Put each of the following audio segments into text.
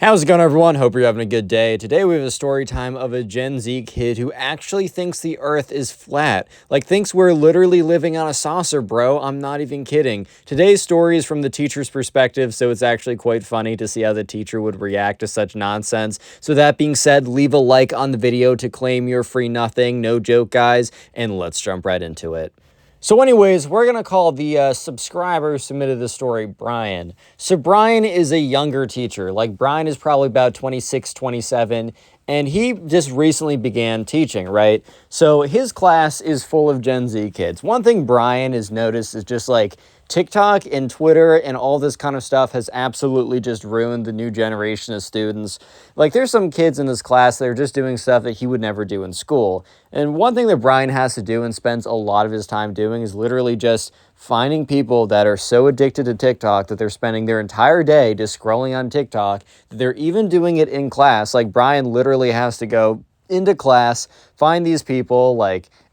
How's it going, everyone? Hope you're having a good day. Today we have a story time of a Gen Z kid who actually thinks the earth is flat. Like, thinks we're literally living on a saucer, bro. I'm not even kidding. Today's story is from the teacher's perspective, so it's actually quite funny to see how the teacher would react to such nonsense. So that being said, leave a like on the video to claim your free nothing. No joke, guys, and let's jump right into it. So anyways, we're going to call the subscriber who submitted the story Brian. So Brian is a younger teacher. Like, Brian is probably about 26, 27, and he just recently began teaching, right? So his class is full of Gen Z kids. One thing Brian has noticed is just like TikTok and Twitter and all this kind of stuff has absolutely just ruined the new generation of students. Like, there's some kids in this class that are just doing stuff that he would never do in school. And one thing that Brian has to do and spends a lot of his time doing is literally just finding people that are so addicted to TikTok that they're spending their entire day just scrolling on TikTok, that they're even doing it in class. Like, Brian literally has to go into class, find these people,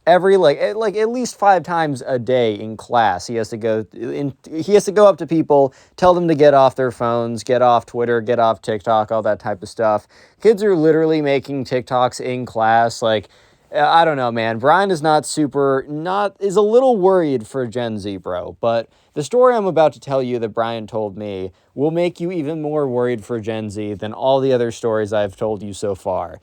at least 5 times a day in class. He has to go up to people, tell them to get off their phones, get off Twitter, get off TikTok, all that type of stuff. Kids are literally making TikToks in class. I don't know, man. Brian is is a little worried for Gen Z, bro. But the story I'm about to tell you that Brian told me will make you even more worried for Gen Z than all the other stories I've told you so far.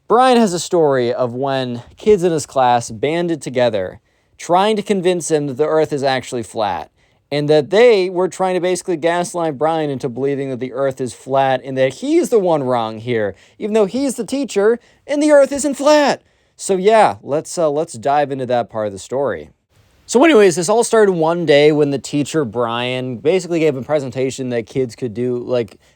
Brian has a story of when kids in his class banded together, trying to convince him that the earth is actually flat, and that they were trying to basically gaslight Brian into believing that the earth is flat and that he's the one wrong here, even though he's the teacher and the earth isn't flat. So yeah, let's dive into that part of the story. So anyways, this all started one day when the teacher, Brian, basically gave a presentation that kids could do,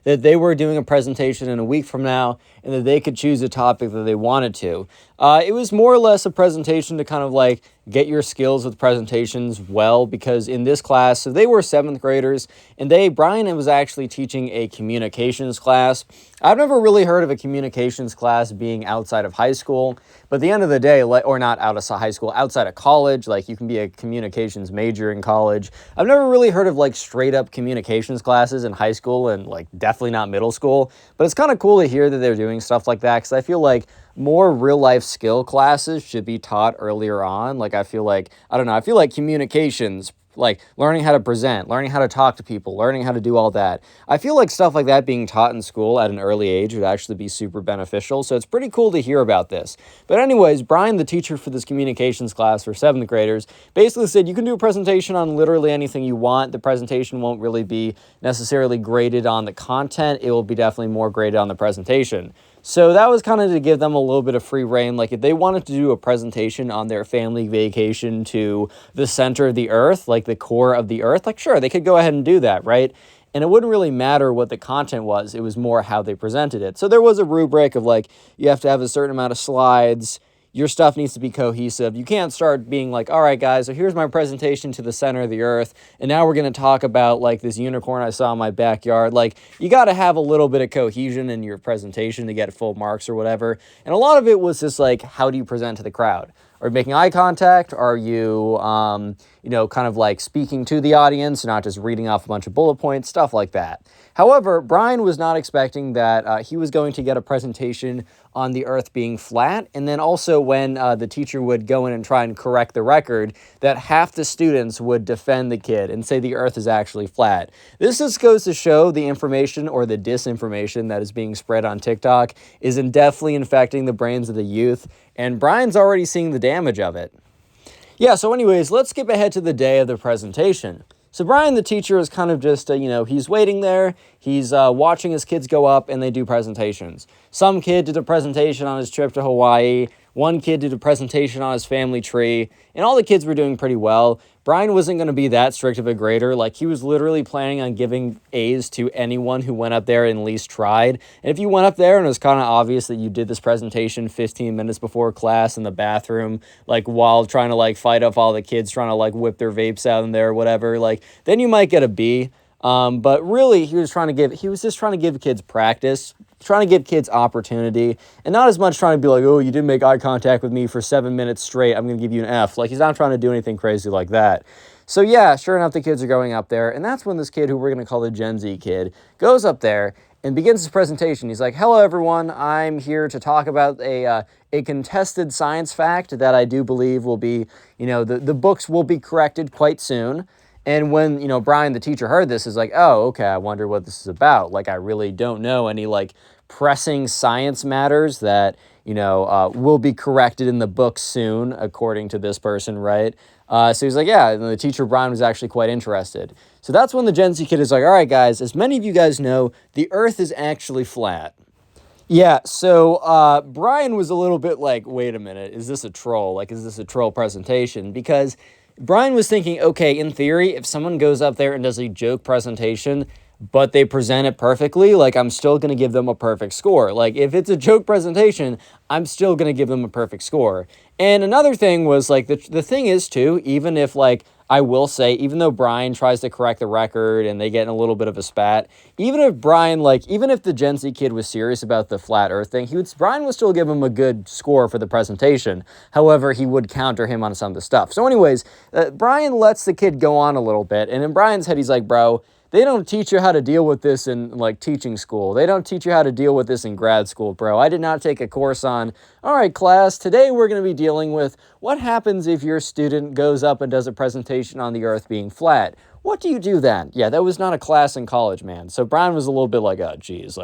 that they were doing a presentation in a week from now, and that they could choose a topic that they wanted to. It was more or less a presentation to kind of get your skills with presentations well, because in this class, so they were 7th graders, and Brian was actually teaching a communications class. I've never really heard of a communications class being outside of high school, but at the end of the day, or not out of high school, outside of college, you can be a communications major in college. I've never really heard of straight up communications classes in high school, and definitely not middle school, but it's kind of cool to hear that they're doing stuff like that, because I feel like more real-life skill classes should be taught earlier on. I feel like communications, learning how to present, learning how to talk to people, learning how to do all that. I feel like stuff like that being taught in school at an early age would actually be super beneficial, so it's pretty cool to hear about this. But anyways, Brian, the teacher for this communications class for 7th graders, basically said you can do a presentation on literally anything you want. The presentation won't really be necessarily graded on the content. It will be definitely more graded on the presentation. So that was kind of to give them a little bit of free reign. If they wanted to do a presentation on their family vacation to the center of the earth, the core of the earth, sure, they could go ahead and do that, right? And it wouldn't really matter what the content was. It was more how they presented it. So there was a rubric of you have to have a certain amount of slides. Your stuff needs to be cohesive. You can't start being all right, guys, so here's my presentation to the center of the earth, and now we're going to talk about, this unicorn I saw in my backyard. You got to have a little bit of cohesion in your presentation to get full marks or whatever. And a lot of it was just, how do you present to the crowd? Are you making eye contact? Are you, speaking to the audience, not just reading off a bunch of bullet points, stuff like that. However, Brian was not expecting that he was going to get a presentation on the earth being flat, and then also when the teacher would go in and try and correct the record, that half the students would defend the kid and say the earth is actually flat. This just goes to show the information or the disinformation that is being spread on TikTok is definitely infecting the brains of the youth, and Brian's already seeing the damage of it. Yeah, so anyways, let's skip ahead to the day of the presentation. So Brian, the teacher, is kind of just, he's waiting there. He's watching his kids go up and they do presentations. Some kid did a presentation on his trip to Hawaii. One kid did a presentation on his family tree. And all the kids were doing pretty well. Brian wasn't going to be that strict of a grader. He was literally planning on giving A's to anyone who went up there and at least tried. And if you went up there and it was kind of obvious that you did this presentation 15 minutes before class in the bathroom, while trying to fight off all the kids trying to whip their vapes out in there or whatever, then you might get a B. But really, he was just trying to give kids practice, trying to give kids opportunity, and not as much trying to be oh, you didn't make eye contact with me for 7 minutes straight, I'm going to give you an F. He's not trying to do anything crazy like that. So yeah, sure enough, the kids are going up there, and that's when this kid, who we're going to call the Gen Z kid, goes up there, and begins his presentation. He's like, hello, everyone. I'm here to talk about a contested science fact that I do believe will be, the books will be corrected quite soon. And when, Brian, the teacher, heard this, is like, oh, okay, I wonder what this is about. Like, I really don't know any, pressing science matters that, will be corrected in the book soon, according to this person, right? So he's like, yeah, and the teacher, Brian, was actually quite interested. So that's when the Gen Z kid is like, all right, guys, as many of you guys know, the Earth is actually flat. Yeah, so Brian was a little bit like, wait a minute, is this a troll? Like, is this a troll presentation? Because Brian was thinking, okay, in theory, if someone goes up there and does a joke presentation, but they present it perfectly, I'm still going to give them a perfect score. If it's a joke presentation, I'm still going to give them a perfect score. And another thing was, the thing is, too, even if, I will say, even though Brian tries to correct the record and they get in a little bit of a spat, even if Brian, even if the Gen Z kid was serious about the flat earth thing, Brian would still give him a good score for the presentation. However, he would counter him on some of the stuff. So anyways, Brian lets the kid go on a little bit, and in Brian's head, he's like, bro, they don't teach you how to deal with this in, teaching school. They don't teach you how to deal with this in grad school, bro. I did not take a course on, all right, class, today we're going to be dealing with what happens if your student goes up and does a presentation on the Earth being flat. What do you do then? Yeah, that was not a class in college, man. So Brian was a little bit like, oh, geez,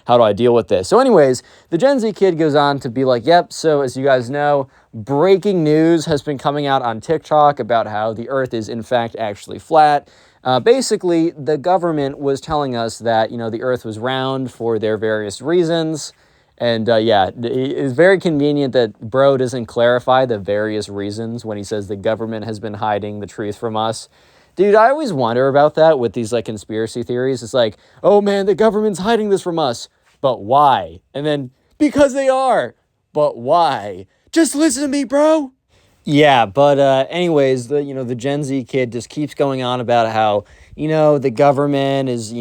how do I deal with this? So anyways, the Gen Z kid goes on to be like, yep, so as you guys know, breaking news has been coming out on TikTok about how the Earth is, in fact, actually flat. Basically, the government was telling us that, the Earth was round for their various reasons. And it's very convenient that bro doesn't clarify the various reasons when he says the government has been hiding the truth from us. Dude, I always wonder about that with these conspiracy theories. It's like, oh man, the government's hiding this from us. But why? And then, because they are. But why? Just listen to me, bro. Yeah, but anyways, the Gen Z kid just keeps going on about how, the government is,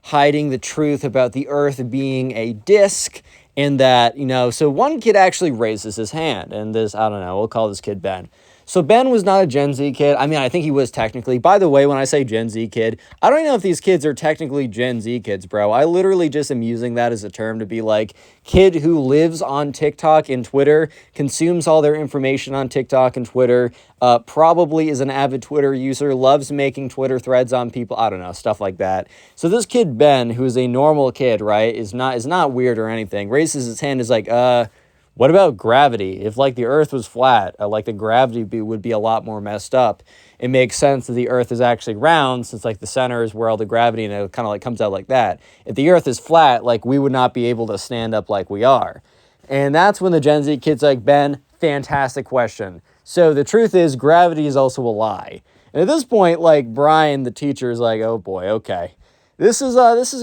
hiding the truth about the Earth being a disc, and that, so one kid actually raises his hand, and this, I don't know, we'll call this kid Ben. So Ben was not a Gen Z kid. I mean, I think he was technically. By the way, when I say Gen Z kid, I don't even know if these kids are technically Gen Z kids, bro. I literally just am using that as a term to be like, kid who lives on TikTok and Twitter, consumes all their information on TikTok and Twitter, probably is an avid Twitter user, loves making Twitter threads on people, I don't know, stuff like that. So this kid Ben, who's a normal kid, right, is not weird or anything, raises his hand, is like, what about gravity? If the Earth was flat, the gravity would be a lot more messed up. It makes sense that the Earth is actually round, since the center is where all the gravity, and it kind of comes out like that. If the Earth is flat, we would not be able to stand up like we are. And that's when the Gen Z kid's like, Ben, fantastic question. So the truth is, gravity is also a lie. And at this point, Brian, the teacher, is like, oh boy, okay. This is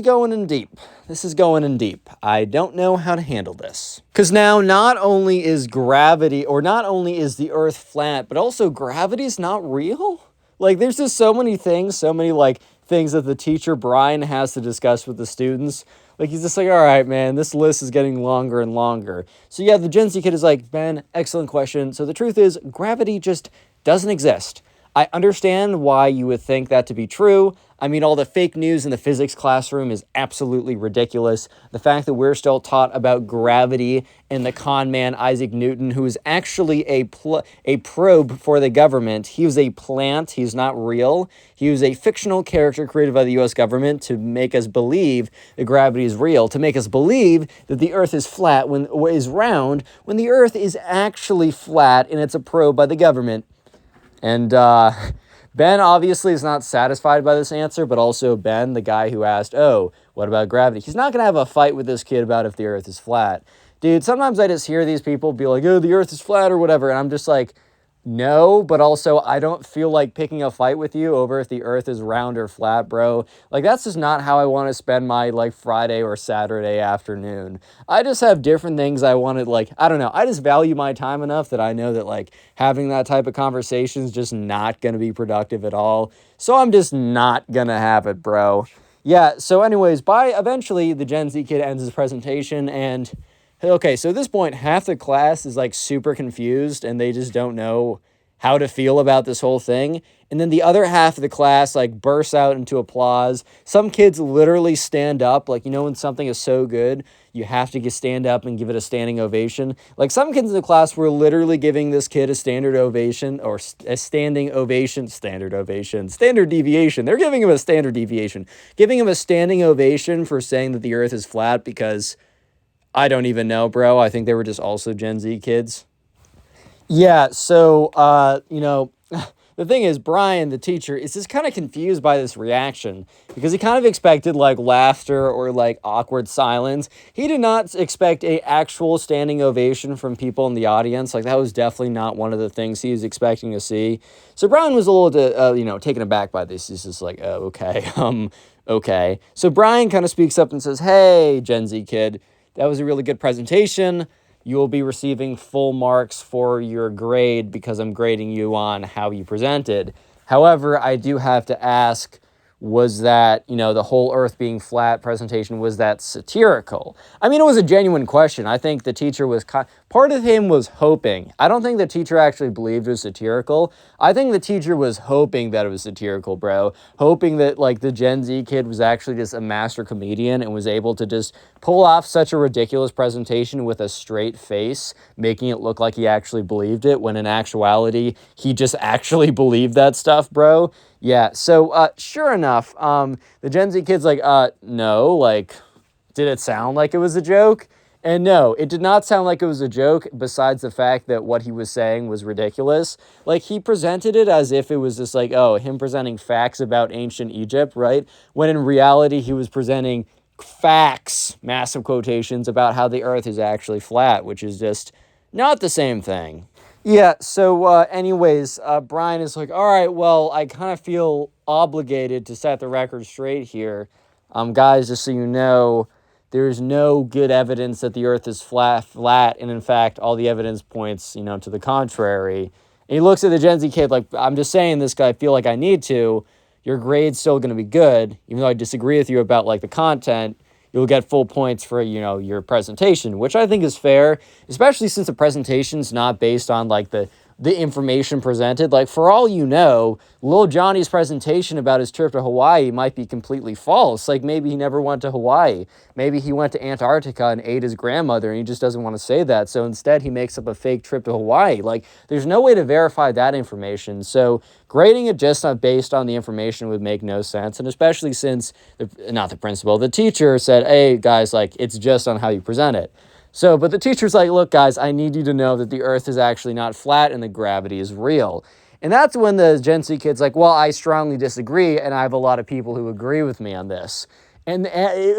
going in deep. This is going in deep. I don't know how to handle this. Because now not only is the Earth flat, but also gravity's not real? There's just so many things that the teacher, Brian, has to discuss with the students. He's just like, all right, man, this list is getting longer and longer. So yeah, the Gen Z kid is like, Ben, excellent question. So the truth is, gravity just doesn't exist. I understand why you would think that to be true. I mean, all the fake news in the physics classroom is absolutely ridiculous. The fact that we're still taught about gravity and the con man Isaac Newton, who is actually a probe for the government. He was a plant. He's not real. He was a fictional character created by the U.S. government to make us believe that gravity is real, to make us believe that the Earth is flat is round, when the Earth is actually flat and it's a probe by the government. And Ben obviously is not satisfied by this answer, but also Ben, the guy who asked, oh, what about gravity? He's not going to have a fight with this kid about if the Earth is flat. Dude, sometimes I just hear these people be like, oh, the Earth is flat or whatever, and I'm just like, no, but also I don't feel like picking a fight with you over if the Earth is round or flat, bro. That's just not how I want to spend my Friday or Saturday afternoon. I just have different things I wanted, I don't know. I just value my time enough that I know that having that type of conversation is just not going to be productive at all. So I'm just not going to have it, bro. Yeah, so anyways, eventually the Gen Z kid ends his presentation, and okay, so at this point, half the class is super confused and they just don't know how to feel about this whole thing. And then the other half of the class like bursts out into applause. Some kids literally stand up, like, you know, when something is so good, you have to stand up and give it a standing ovation. Like some kids in the class were literally giving this kid a standard ovation, or a standing ovation, standard deviation. They're giving him a standard deviation, giving him a standing ovation for saying that the earth is flat because I don't even know, bro. I think they were just also Gen Z kids. Yeah, so, the thing is, Brian, the teacher, is just kind of confused by this reaction because he kind of expected like laughter or like awkward silence. He did not expect a actual standing ovation from people in the audience. Like that was definitely not one of the things he was expecting to see. So Brian was a little, taken aback by this. He's just like, oh, okay, okay. So Brian kind of speaks up and says, "Hey, Gen Z kid, that was a really good presentation. You will be receiving full marks for your grade because I'm grading you on how you presented. However, I do have to ask, was that, the whole earth being flat presentation, was that satirical?" I mean, it was a genuine question. I think the teacher was, part of him was hoping. I don't think the teacher actually believed it was satirical. I think the teacher was hoping that it was satirical, bro. Hoping that, like, the Gen Z kid was actually just a master comedian and was able to just pull off such a ridiculous presentation with a straight face, making it look like he actually believed it, when in actuality, he just actually believed that stuff, bro. Yeah, so sure enough, the Gen Z kid's like, no, like, did it sound like it was a joke? And no, it did not sound like it was a joke, besides the fact that what he was saying was ridiculous. Like, he presented it as if it was just like, oh, him presenting facts about ancient Egypt, right? When in reality, he was presenting facts, massive quotations, about how the earth is actually flat, which is just not the same thing. Yeah, so anyways, Brian is like, all right, well, I kind of feel obligated to set the record straight here. Guys, just so you know, there's no good evidence that the earth is flat, and in fact, all the evidence points, to the contrary. And he looks at the Gen Z kid like, I'm just saying this, guy, I feel like I need to. Your grade's still going to be good, even though I disagree with you about, like, the content. You'll get full points for, your presentation, which I think is fair, especially since the presentation's not based on, like, the information presented. Like, for all you know, Lil Johnny's presentation about his trip to Hawaii might be completely false. Like, maybe he never went to Hawaii. Maybe he went to Antarctica and ate his grandmother, and he just doesn't want to say that. So instead, he makes up a fake trip to Hawaii. Like, there's no way to verify that information. So grading it just not based on the information would make no sense. And especially since, the teacher said, hey, guys, like, it's just on how you present it. So, but the teacher's like, look, guys, I need you to know that the earth is actually not flat and the gravity is real. And that's when the Gen Z kid's like, well, I strongly disagree, and I have a lot of people who agree with me on this. And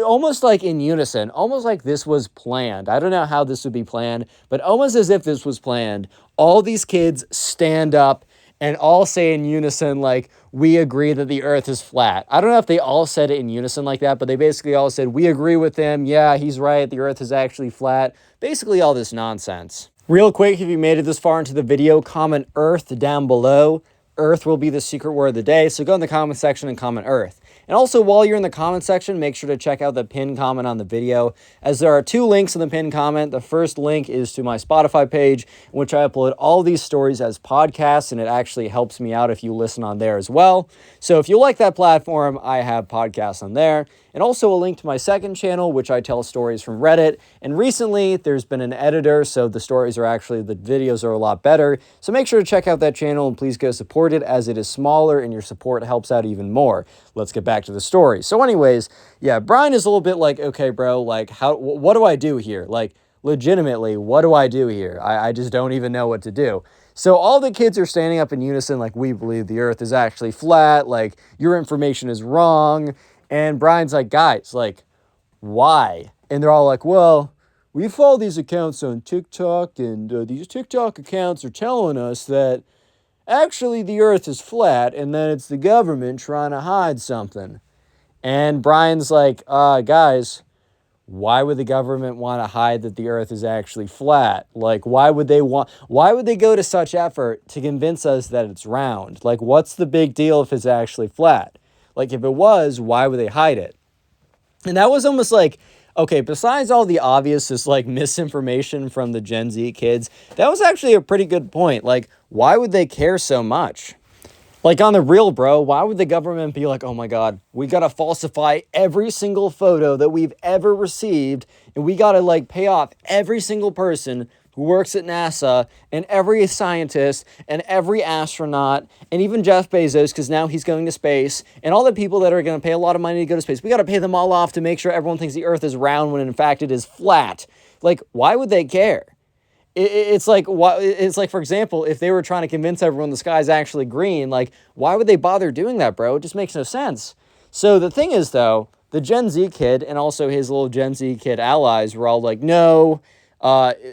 almost like in unison, almost like this was planned. I don't know how this would be planned, but almost as if this was planned, all these kids stand up and all say in unison, like, we agree that the earth is flat. I don't know if they all said it in unison like that, but they basically all said, we agree with him. Yeah, he's right. The earth is actually flat. Basically all this nonsense. Real quick, if you made it this far into the video, comment earth down below. Earth will be the secret word of the day. So go in the comment section and comment earth. And also, while you're in the comment section, make sure to check out the pinned comment on the video, as there are 2 links in the pinned comment. The first link is to my Spotify page, in which I upload all these stories as podcasts, and it actually helps me out if you listen on there as well. So if you like that platform, I have podcasts on there. And also a link to my second channel, which I tell stories from Reddit. And recently, there's been an editor, so the videos are a lot better. So make sure to check out that channel, and please go support it, as it is smaller and your support helps out even more. Let's get back to the story. So anyways, yeah, Brian is a little bit like, okay, bro, like, what do I do here? Like, legitimately, what do I do here? I just don't even know what to do. So all the kids are standing up in unison, like, we believe the earth is actually flat, like, your information is wrong. And Brian's like, guys, like, why? And they're all like, well, we follow these accounts on TikTok, and these TikTok accounts are telling us that actually the earth is flat, and then it's the government trying to hide something. And Brian's like, guys, why would the government want to hide that the earth is actually flat? Like, why would they go to such effort to convince us that it's round? Like, what's the big deal if it's actually flat? Like, if it was, why would they hide it? And that was almost like, okay, besides all the obvious, just like misinformation from the Gen Z kids, that was actually a pretty good point. Like, why would they care so much? Like, on the real, bro, why would the government be like, oh my God, we gotta falsify every single photo that we've ever received, and we gotta, like, pay off every single person who works at NASA, and every scientist, and every astronaut, and even Jeff Bezos, because now he's going to space, and all the people that are gonna pay a lot of money to go to space. We gotta pay them all off to make sure everyone thinks the Earth is round when in fact it is flat. Like, why would they care? It's like, for example, if they were trying to convince everyone the sky's actually green, like, why would they bother doing that, bro? It just makes no sense. So the thing is, though, the Gen Z kid and also his little Gen Z kid allies were all like, no,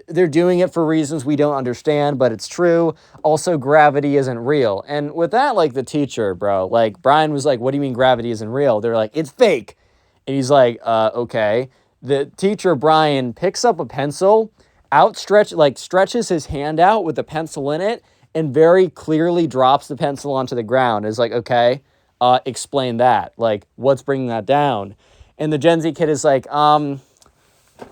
they're doing it for reasons we don't understand, but it's true. Also, gravity isn't real. And with that, like, the teacher, bro, like, Brian was like, what do you mean gravity isn't real? They're like, it's fake. And he's like, okay. The teacher, Brian, picks up a pencil, stretches his hand out with the pencil in it, and very clearly drops the pencil onto the ground. It's like, okay, explain that. Like, what's bringing that down? And the Gen Z kid is like, I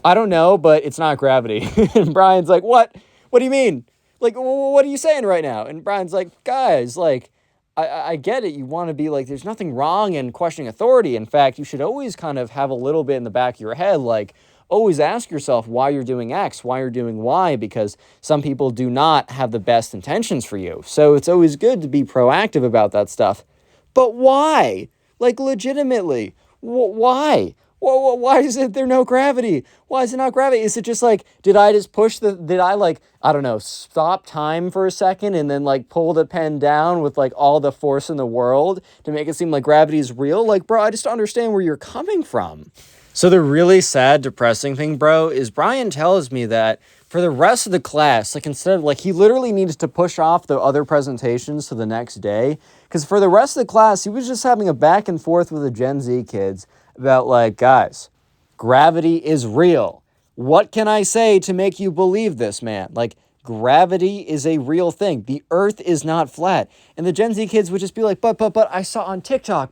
don't know, but it's not gravity. And Brian's like, what? What do you mean? Like, what are you saying right now? And Brian's like, guys, like, I get it. You want to be like, there's nothing wrong in questioning authority. In fact, you should always kind of have a little bit in the back of your head, like, always ask yourself why you're doing X, why you're doing Y, because some people do not have the best intentions for you. So it's always good to be proactive about that stuff. But why? Like, legitimately, why? Why is there no gravity? Why is it not gravity? Is it just like, did I don't know, stop time for a second and then like pull the pen down with like all the force in the world to make it seem like gravity is real? Like, bro, I just don't understand where you're coming from. So the really sad, depressing thing, bro, is Brian tells me that for the rest of the class, like, instead of, like, he literally needs to push off the other presentations to the next day, because for the rest of the class, he was just having a back and forth with the Gen Z kids about, like, guys, gravity is real. What can I say to make you believe this, man? Like, gravity is a real thing. The Earth is not flat. And the Gen Z kids would just be like, but, I saw on TikTok,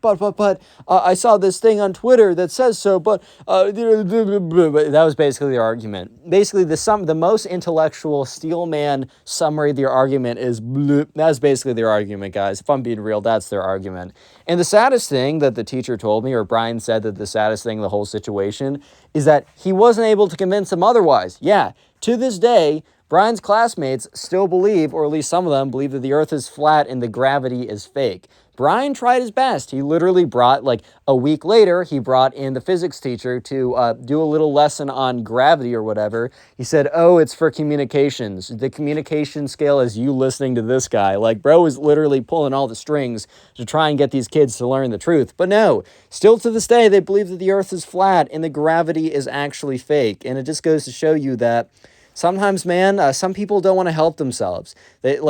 I saw this thing on Twitter that says so, but that was basically their argument. Basically, the most intellectual steelman summary of their argument is bloop. That's basically their argument, guys. If I'm being real, that's their argument. And the saddest thing that the teacher told me, or Brian said that the saddest thing in the whole situation, is that he wasn't able to convince them otherwise. Yeah, to this day, Brian's classmates still believe, or at least some of them believe, that the Earth is flat and the gravity is fake. Brian tried his best. He literally brought, like, a week later, he brought in the physics teacher to do a little lesson on gravity or whatever. He said, oh, it's for communications. The communication scale is you listening to this guy. Like, bro was literally pulling all the strings to try and get these kids to learn the truth. But no, still to this day, they believe that the Earth is flat and the gravity is actually fake. And it just goes to show you that sometimes, man, some people don't want to help themselves.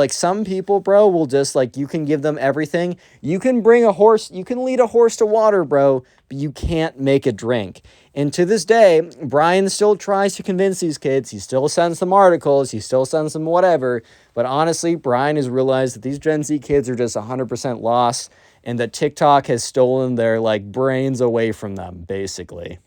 Some people, bro, will just, like, you can give them everything. You can lead a horse to water, bro, but you can't make it drink. And to this day, Brian still tries to convince these kids. He still sends them articles. He still sends them whatever. But honestly, Brian has realized that these Gen Z kids are just 100% lost and that TikTok has stolen their, like, brains away from them, basically.